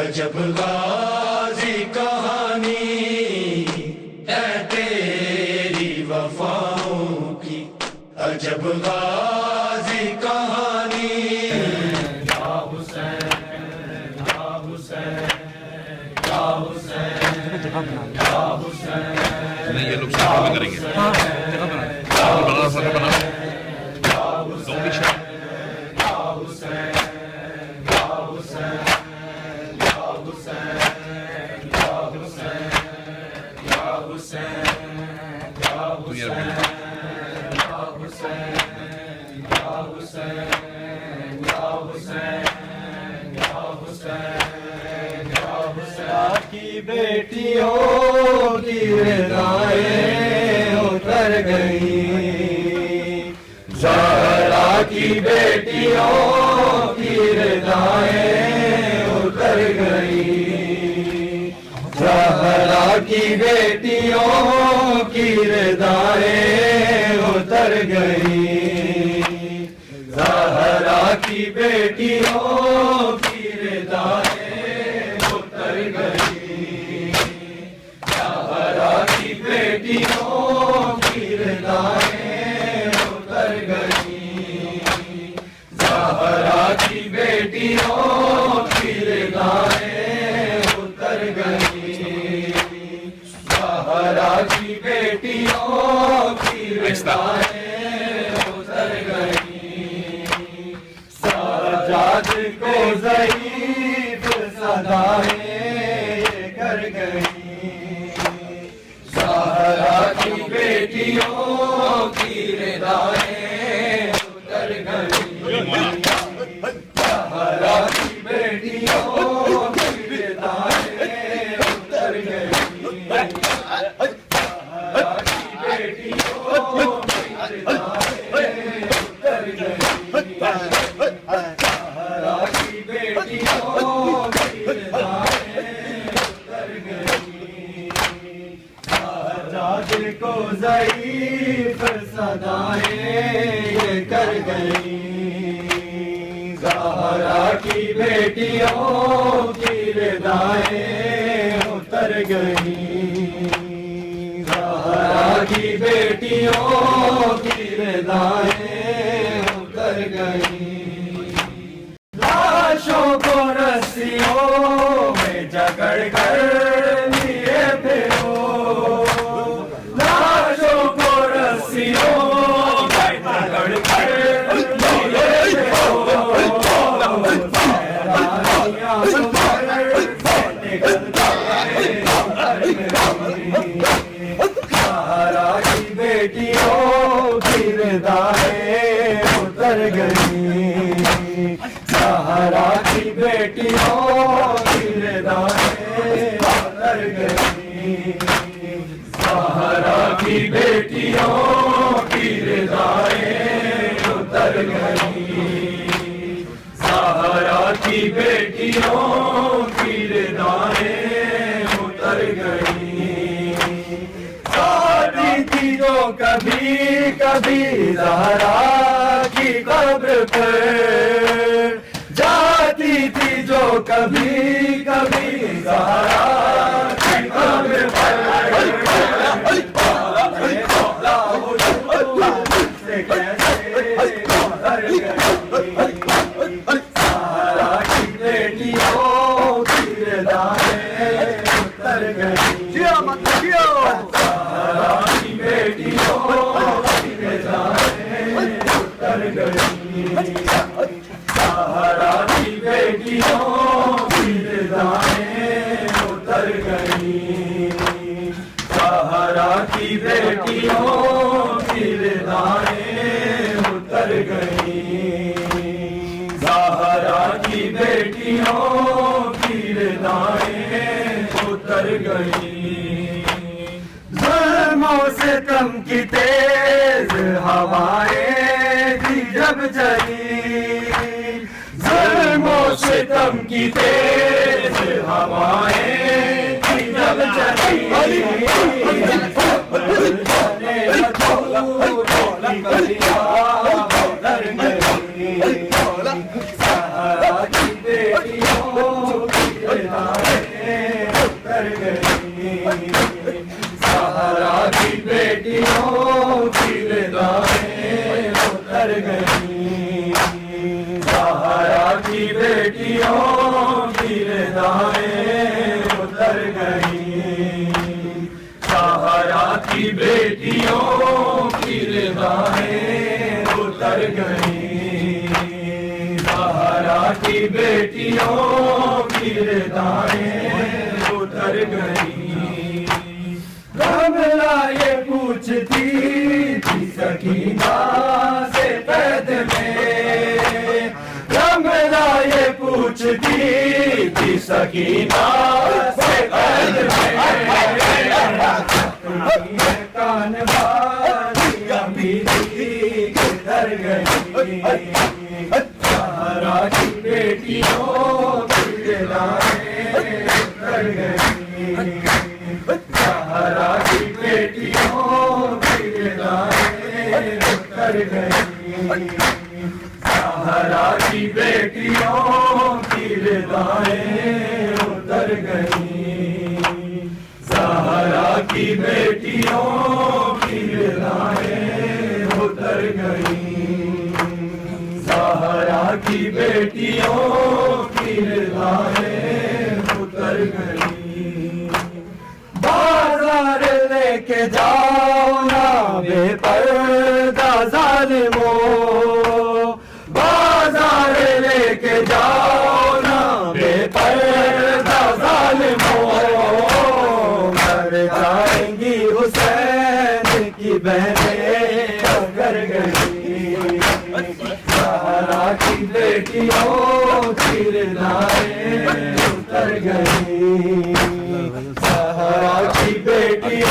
अजब गाजी कहानी है तेरी वफाओं की, अजब गाजी कहानी। या हुसैन या हुसैन या हुसैन या हुसैन। नहीं, ये लोग साथ में करेंगे। हाँ, बना की बेटियों की रिदाएं उतर गई, ज़हरा की बेटियों की रिदाएं उतर गई, ज़हरा की बेटियों की रिदाएं उतर गई, ज़हरा की बेटियों की रिदाएं उतर गई, ज़हरा की बेटियों की रिदाएं उतर गई, ज़हरा की बेटियों की रिदाएं उतर गई, ज़हरा की बेटियों की रिदाएं उतर गई, सजाद को ज़ईफ़ सदाएं ये कर गई, ज़हरा की बेटियों की रिदाएं उतर गई, ज़हरा की बेटियों की रिदाएं उतर गई, ज़हरा की बेटियों की रिदाएं उतर गई, ज़हरा की बेटियों की रिदाएं उतर गई, सजाद को ज़ईफ़ सदाएं ये कर गई, ज़हरा की बेटियों की रिदाएं उतर गई, ज़हरा की बेटियों की रिदाएं उतर गई, लाशों को रस्सियों में जकड़ कर लिए फिरो, लाशों को रस्सियों में जकड़ कर लिए फिरो, सैलानियां उतर निकल गए उतर गई, ज़हरा की बेटियों की रिदाएं उतर गई, ज़हरा की बेटियों की रिदाएं उतर गई, ज़हरा की बेटियों की रिदाएं उतर गई, ज़हरा की बेटियों की रिदाएं उतर गई, आती थी जो कभी कभी ज़हरा की कब्र पर, जाती थी जो कभी कभी ज़हरा की कब्र पर, से कैसे उतर गई, ज़हरा की बेटियों की रिदाएं उतर गई, ज़हरा की बेटियों की रिदाएं उतर गई, ज़हरा की बेटियों की रिदाएं उतर गई, ज़हरा की बेटियों की रिदाएं उतर गई, ज़हरा की बेटियों की रिदाएं उतर गई, ज़ुल्मों से तम की तेज हवाएं थी जब चली, ज़ुल्मों से तम की तेज हवाएं थी जब चली, ज़हरा की बेटियों की की बेटियों की दाएं उतर गई। कमला ये पूछती थी सकीना से पैद में, कमला ये पूछती थी सकीना से पैद में, कान बारी अभी किधर गई। ज़हरा की बेटियों की दाएं उतर गई। ज़हरा की बेटियों की दाएं उतर गई। ज़हरा की बेटियों की दाएं उतर गई। ज़हरा की बेटियों की दाएं उतर गई। ज़हरा की बेटियों की दाएं उतर गई। बाजार लेके जाओ ना बेपर्दा ज़ालिमो, बाजार लेके जाओ ना बेपर्दा ज़ालिमो। मर जाएंगी हुसैन की बहनें अगर गई। ज़हरा की बेटियों की दाएं उतर गई।